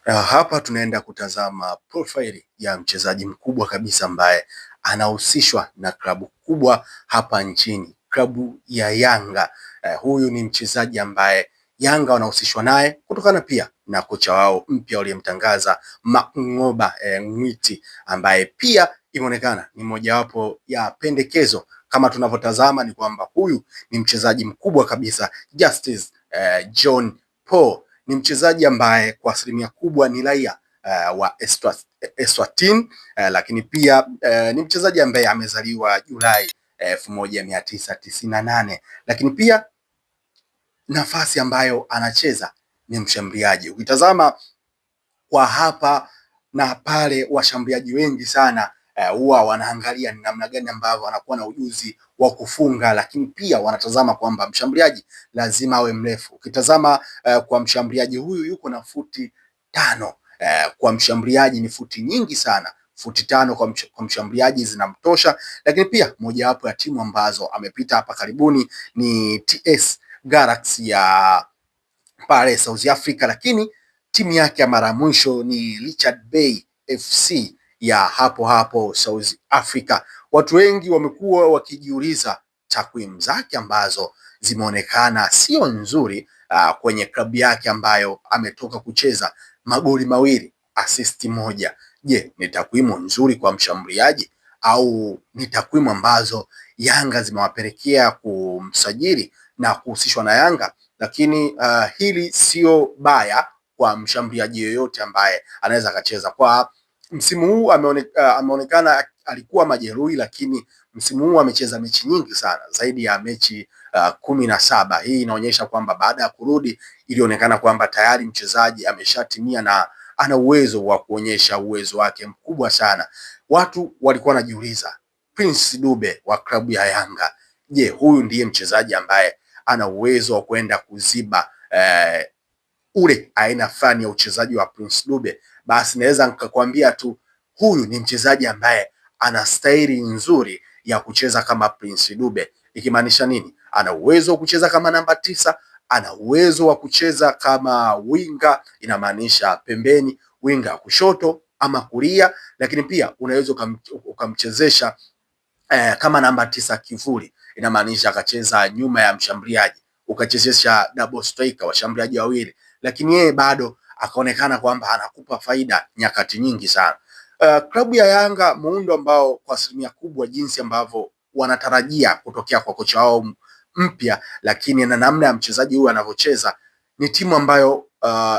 Hapa tunaenda kutazama profile ya mchezaji mkubwa kabisa ambaye anahusishwa na klabu kubwa hapa nchini, klabu ya Yanga. Huyu ni mchezaji ambaye Yanga wanahusishwa naye kutokana pia na kocha wao mpya waliyemtangaza Mang'oba Mwiti, ambaye pia imeonekana ni mojawapo ya pendekezo. Kama tunavyotazama ni kwamba huyu ni mchezaji mkubwa kabisa Justice John Paul. Ni mchezaji ambaye kwa asilimia kubwa ni raia wa Eswatini, lakini pia ni mchezaji ambaye amezaliwa Julai 1998, lakini pia nafasi ambayo anacheza ni mshambuliaji. Ukitazama kwa hapa na pale, washambuliaji wengi sana huwa wanaangalia ni namna gani ambavyo anakuwa na ujuzi wa kufunga, lakini pia wanatazama kwamba mshambuliaji lazima awe mrefu. Ukitazama kwa mshambuliaji huyu yuko na futi 5. Kwa mshambuliaji ni futi nyingi sana, futi 5 kwa mshambuliaji zinamtosha. Lakini pia mojawapo ya timu ambazo amepita hapa karibuni ni TS Galaxy ya pale South Africa, lakini timu yake ya mara mwisho ni Richards Bay FC ya hapo hapo South Africa. Watu wengi wamekuwa wakijiuliza takwimu zake ambazo zimeonekana sio nzuri kwenye klabu yake ambayo ametoka kucheza, magoli 2, assist 1. Je, ni takwimu nzuri kwa mshambuliaji au ni takwimu ambazo Yanga zimewapelekea kumsajili na kuhusishwa na Yanga? Lakini hili sio baya kwa mshambuliaji yoyote ambaye anaweza akacheza. Kwa msimu huu ameonekana alikuwa majeruhi, lakini msimu huu amecheza mechi nyingi sana, zaidi ya mechi 17. Hii inaonyesha kwamba baada ya kurudi ilionekana kwamba tayari mchezaji ameshatimia na ana uwezo wa kuonyesha uwezo wake mkubwa sana. Watu walikuwa wanajiuliza Prince Dube wa klabu ya Yanga, je, huyu ndiye mchezaji ambaye ana uwezo wa kwenda kuziba ule aina fulani ya uchezaji wa Prince Dube? Basi naweza nikakwambia tu huyu ni mchezaji ambaye ana staili nzuri ya kucheza kama Prince Dube. Ikimaanisha nini? Ana uwezo wa kucheza kama namba 9, ana uwezo wa kucheza kama winga, inamaanisha pembeni, winga kushoto ama kulia, lakini pia unaweza ukamchezesha kama namba 9 kivuli, inamaanisha akacheza nyuma ya mshambuliaji, ukachezesha double striker, washambuliaji wawili, lakini yeye bado akaonekana kwamba anakupa faida nyakati nyingi sana. Klabu ya Yanga, muundo ambao kwa asilimia kubwa jinsi ambavyo wanatarajia kutokea kwa kocha wao mpya, lakini na namna ya mchezaji huyu anavyocheza, ni timu ambayo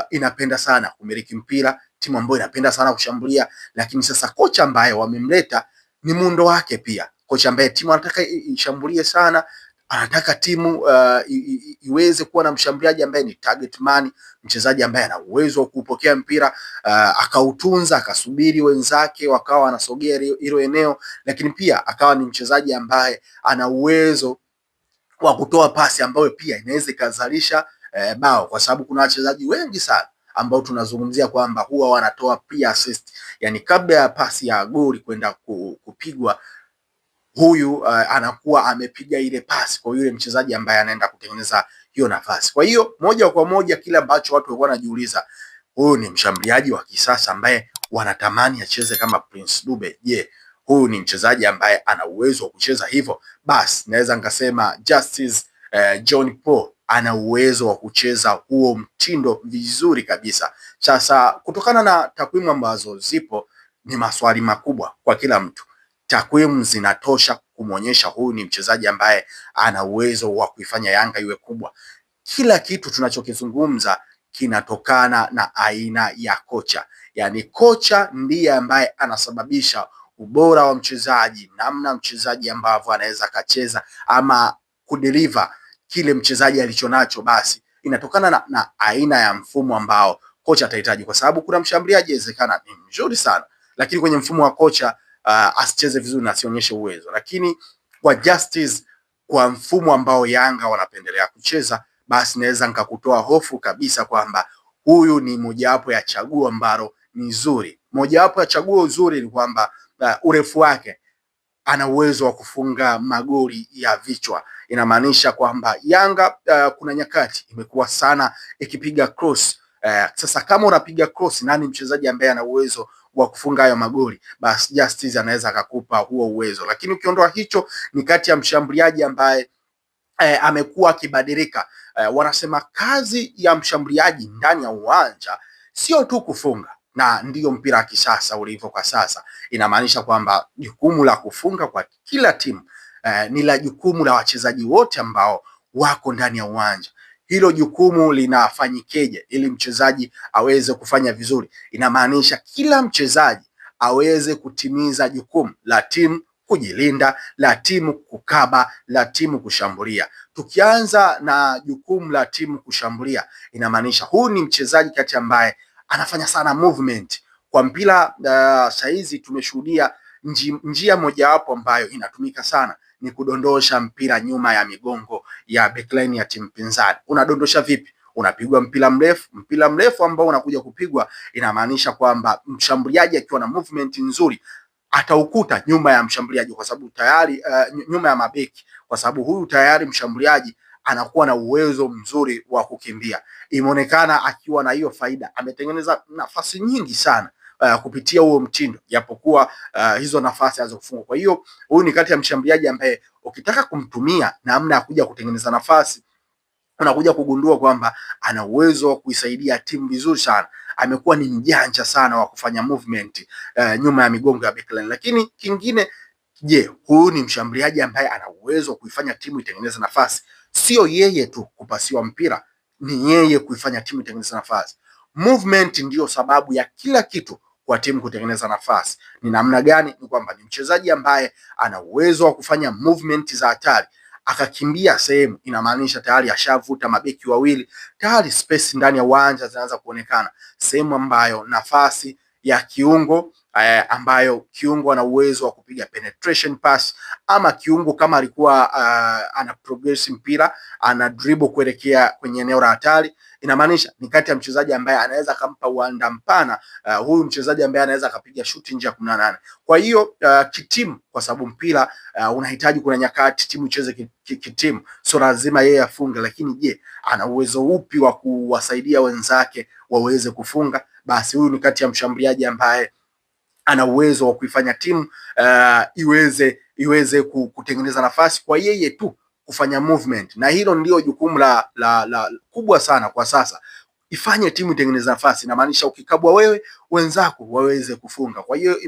inapenda sana kumiliki mpira, timu ambayo inapenda sana kushambulia. Lakini sasa kocha ambaye wamemleta ni muundo wake pia, kocha ambaye timu anataka ishambulie sana, anataka timu iweze kuwa na mshambuliaji ambaye ni target man, mchezaji ambaye ana uwezo wa kupokea mpira akautunza, akasubiri wenzake wakawa wanasogea hilo eneo, lakini pia akawa ni mchezaji ambaye ana uwezo wa kutoa pasi ambayo pia inaweza ikazalisha bao, kwa sababu kuna wachezaji wengi sana ambao tunazungumzia kwamba huwa wanatoa pre-assist, yani kabla ya pasi ya goli kwenda kupigwa, huyu anakuwa amepiga ile pasi kwa yule mchezaji ambaye anaenda kutengeneza hiyo nafasi. Kwa hiyo moja kwa moja kile ambacho watu walikuwa wanajiuliza, huyu ni mshambuliaji wa kisasa ambaye wanatamani acheze kama Prince Dube. Je, huyu ni mchezaji ambaye ana uwezo wa kucheza hivyo? Basi naweza nikasema Justice John Paul ana uwezo wa kucheza huo mtindo vizuri kabisa. Sasa kutokana na takwimu ambazo zipo, ni maswali makubwa kwa kila mtu. Takwimu zinatosha kumwonyesha huyu ni mchezaji ambaye ana uwezo wa kuifanya Yanga iwe kubwa. Kila kitu tunachokizungumza kinatokana na aina ya kocha, yaani kocha ndiye ambaye anasababisha ubora wa mchezaji, namna mchezaji ambavyo anaweza kacheza ama kudeliver kile mchezaji alichonacho, basi inatokana na aina ya mfumo ambao kocha atahitaji, kwa sababu kuna mshambuliaji inawezekana ni mzuri sana, lakini kwenye mfumo wa kocha asicheze vizuri na asionyeshe uwezo. Lakini kwa Justice, kwa mfumo ambao Yanga wanapendelea kucheza, basi naweza nikakutoa hofu kabisa kwamba huyu ni mojawapo ya chaguo ambalo ni zuri. Mojawapo ya chaguo zuri ni kwamba urefu wake, ana uwezo wa kufunga magoli ya vichwa. Inamaanisha kwamba Yanga kuna nyakati imekuwa sana ikipiga cross Sasa kama unapiga cross, nani mchezaji ambaye ana uwezo wa kufunga hayo magoli? Basi Justice anaweza akakupa huo uwezo, lakini ukiondoa hicho, ni kati ya mshambuliaji ambaye amekuwa akibadilika. Wanasema kazi ya mshambuliaji ndani ya uwanja sio tu kufunga, na ndiyo mpira wa kisasa ulivyo kwa sasa. Inamaanisha kwamba jukumu la kufunga kwa kila timu ni la jukumu la wachezaji wote ambao wako ndani ya uwanja. Hilo jukumu linafanyikeje ili mchezaji aweze kufanya vizuri? Inamaanisha kila mchezaji aweze kutimiza jukumu la timu kujilinda, la timu kukaba, la timu kushambulia. Tukianza na jukumu la timu kushambulia, inamaanisha huyu ni mchezaji kati ambaye anafanya sana movement kwa mpira. Saizi tumeshuhudia njia mojawapo ambayo inatumika sana ni kudondosha mpira nyuma ya migongo ya backline ya timu pinzani. Unadondosha vipi? Unapigwa mpira mrefu ambao unakuja kupigwa, inamaanisha kwamba mshambuliaji akiwa na movement nzuri ataukuta nyuma ya mshambuliaji, kwa sababu tayari nyuma ya mabeki, kwa sababu huyu tayari mshambuliaji anakuwa na uwezo mzuri wa kukimbia. Imeonekana akiwa na hiyo faida, ametengeneza nafasi nyingi sana kupitia huo mtindo, japokuwa hizo nafasi hazikufungwa. Kwa hiyo huyu ni kati ya mshambuliaji ambaye ukitaka kumtumia namna ya kuja kutengeneza nafasi, unakuja kugundua kwamba ana uwezo wa kuisaidia timu vizuri sana. Amekuwa ni mjanja sana wa kufanya movement nyuma ya migongo ya backline. Lakini kingine, je, huyu ni mshambuliaji ambaye ana uwezo wa kuifanya timu itengeneze nafasi? Sio yeye tu kupasiwa mpira, ni yeye kuifanya timu itengeneze nafasi. Movement ndiyo sababu ya kila kitu kwa timu kutengeneza nafasi. Ni namna gani? Ni kwamba ni mchezaji ambaye ana uwezo wa kufanya movement za hatari, akakimbia sehemu, inamaanisha tayari ashavuta mabeki wawili, tayari space ndani ya uwanja zinaanza kuonekana, sehemu ambayo nafasi ya kiungo ambayo kiungo ana uwezo wa kupiga penetration pass, ama kiungo kama alikuwa ana progress mpira, ana dribble kuelekea kwenye eneo la hatari, inamaanisha ni kati ya mchezaji ambaye anaweza kumpa uwanda mpana huyu mchezaji ambaye anaweza akapiga shuti nje ya 18. Kwa hiyo kitimu, kwa sababu mpira unahitaji, kuna nyakati timu icheze kitimu, so lazima yeye afunge, lakini je, ana uwezo upi wa kuwasaidia wenzake waweze kufunga? Basi huyu ni kati ya mshambuliaji ambaye ana uwezo wa kuifanya timu iweze kutengeneza nafasi kwa yeye tu kufanya movement, na hilo ndio jukumu la kubwa sana kwa sasa. Ifanye timu itengeneza nafasi, inamaanisha ukikabwa wewe, wenzako waweze kufunga. Kwa hiyo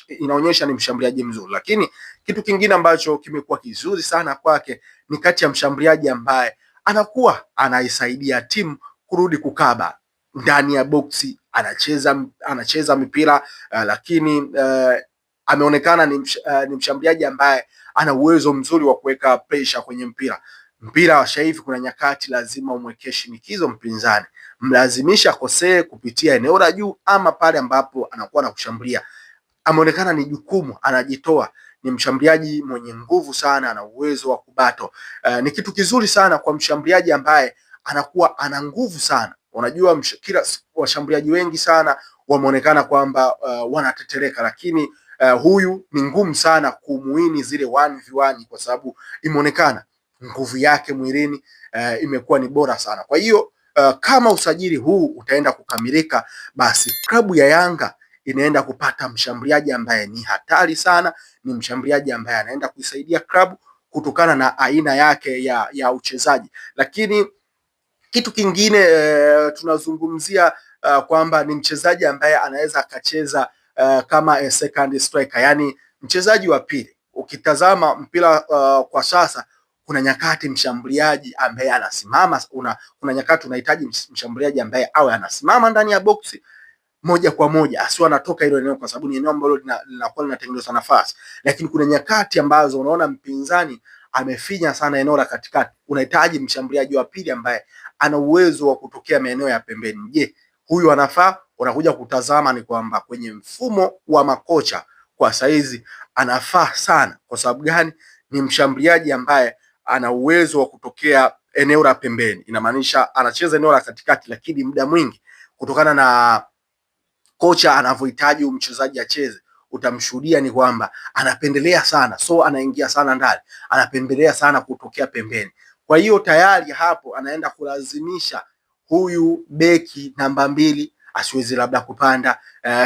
inaonyesha ni mshambuliaji mzuri. Lakini kitu kingine ambacho kimekuwa kizuri sana kwake ni kati ya mshambuliaji ambaye anakuwa anaisaidia timu kurudi kukaba ndani ya boksi, anacheza mipira lakini ameonekana ni mshambuliaji ambaye ana uwezo mzuri wa kuweka pressure kwenye mpira wa hivi. Kuna nyakati lazima umwekee shinikizo mpinzani, mlazimisha akosee kupitia eneo la juu ama pale ambapo anakuwa na kushambulia. Ameonekana ni jukumu, anajitoa, ni mshambuliaji mwenye nguvu sana, ana uwezo wa kubato. Ni kitu kizuri sana kwa mshambuliaji ambaye anakuwa ana nguvu sana. Unajua kila washambuliaji wengi sana wameonekana kwamba wanatetereka, lakini huyu ni ngumu sana kumuini zile 1v1 kwa sababu imeonekana nguvu yake mwilini imekuwa ni bora sana. Kwa hiyo kama usajili huu utaenda kukamilika, basi klabu ya Yanga inaenda kupata mshambuliaji ambaye ni hatari sana, ni mshambuliaji ambaye anaenda kuisaidia klabu kutokana na aina yake ya uchezaji. Lakini kitu kingine tunazungumzia kwamba ni mchezaji ambaye anaweza akacheza kama second striker, yani mchezaji wa pili. Ukitazama mpira kwa sasa, kuna nyakati mshambuliaji ambaye anasimama, kuna nyakati unahitaji mshambuliaji ambaye awe anasimama ndani ya boksi moja kwa moja, asiwe anatoka hilo eneo, kwa sababu ni eneo ambalo linakuwa linatengeneza nafasi. Lakini kuna nyakati ambazo unaona mpinzani amefinya sana eneo la katikati, unahitaji mshambuliaji wa pili ambaye ana uwezo wa kutokea maeneo ya pembeni. Je, huyu anafaa? Unakuja kutazama ni kwamba kwenye mfumo wa makocha kwa saizi anafaa sana. Kwa sababu gani? Ni mshambuliaji ambaye ana uwezo wa kutokea eneo la pembeni, inamaanisha anacheza eneo la katikati, lakini muda mwingi kutokana na kocha anavyohitaji mchezaji acheze, utamshuhudia ni kwamba anapendelea sana, so anaingia sana ndani, anapendelea sana kutokea pembeni. Kwa hiyo tayari hapo anaenda kulazimisha huyu beki namba 2 asiwezi labda kupanda,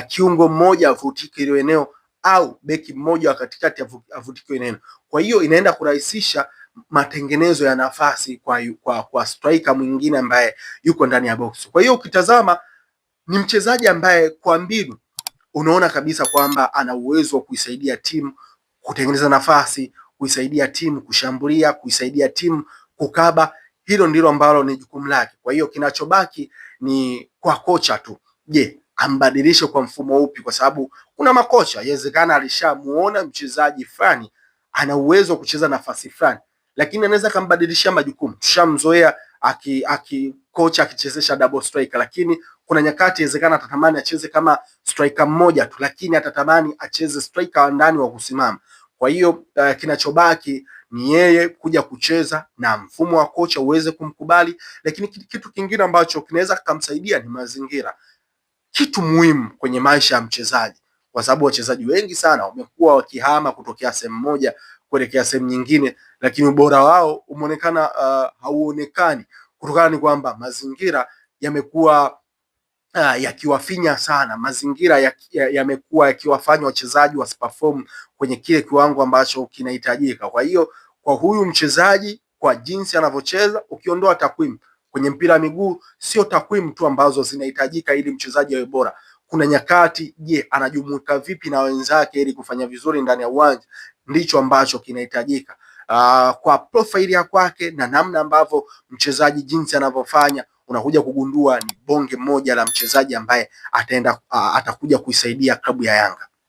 kiungo mmoja avutike ile eneo, au beki mmoja wa katikati avutike eneo. Kwa hiyo inaenda kurahisisha matengenezo ya nafasi kwa striker mwingine ambaye yuko ndani ya box. Kwa hiyo ukitazama ni mchezaji ambaye kwa mbinu unaona kabisa kwamba ana uwezo wa kuisaidia timu kutengeneza nafasi, kuisaidia timu kushambulia, kuisaidia timu kukaba. Hilo ndilo ambalo ni jukumu lake. Kwa hiyo kinachobaki ni kwa kocha tu. Je, ambadilishe kwa mfumo upi? Kwa sababu kuna makocha inawezekana alishamuona mchezaji fulani ana uwezo wa kucheza nafasi fulani, lakini anaweza kambadilishia majukumu. Tushamzoea kocha akichezesha double striker, lakini kuna nyakati inawezekana atatamani acheze kama striker mmoja tu, lakini atatamani acheze striker wa ndani wa kusimama. Kwa hiyo kinachobaki ni yeye kuja kucheza na mfumo wa kocha uweze kumkubali, lakini kitu kingine ambacho kinaweza kumsaidia ni mazingira. Kitu muhimu kwenye maisha ya mchezaji, kwa sababu wachezaji wengi sana wamekuwa wakihama kutokea sehemu moja kuelekea sehemu nyingine, lakini ubora wao umeonekana hauonekani kutokana ni kwamba mazingira yamekuwa yakiwafinya sana. Mazingira yamekuwa yakiwafanya wachezaji wasiperform kwenye kile kiwango ambacho kinahitajika. Kwa hiyo kwa huyu mchezaji, kwa jinsi anavyocheza, ukiondoa takwimu kwenye mpira wa miguu, sio takwimu tu ambazo zinahitajika ili mchezaji awe bora. Kuna nyakati, je, anajumuika vipi na wenzake ili kufanya vizuri ndani ya uwanja, ndicho ambacho kinahitajika. Kwa profile ya kwake na namna ambavyo mchezaji jinsi anavyofanya, unakuja kugundua ni bonge moja la mchezaji ambaye atakuja kuisaidia klabu ya Yanga.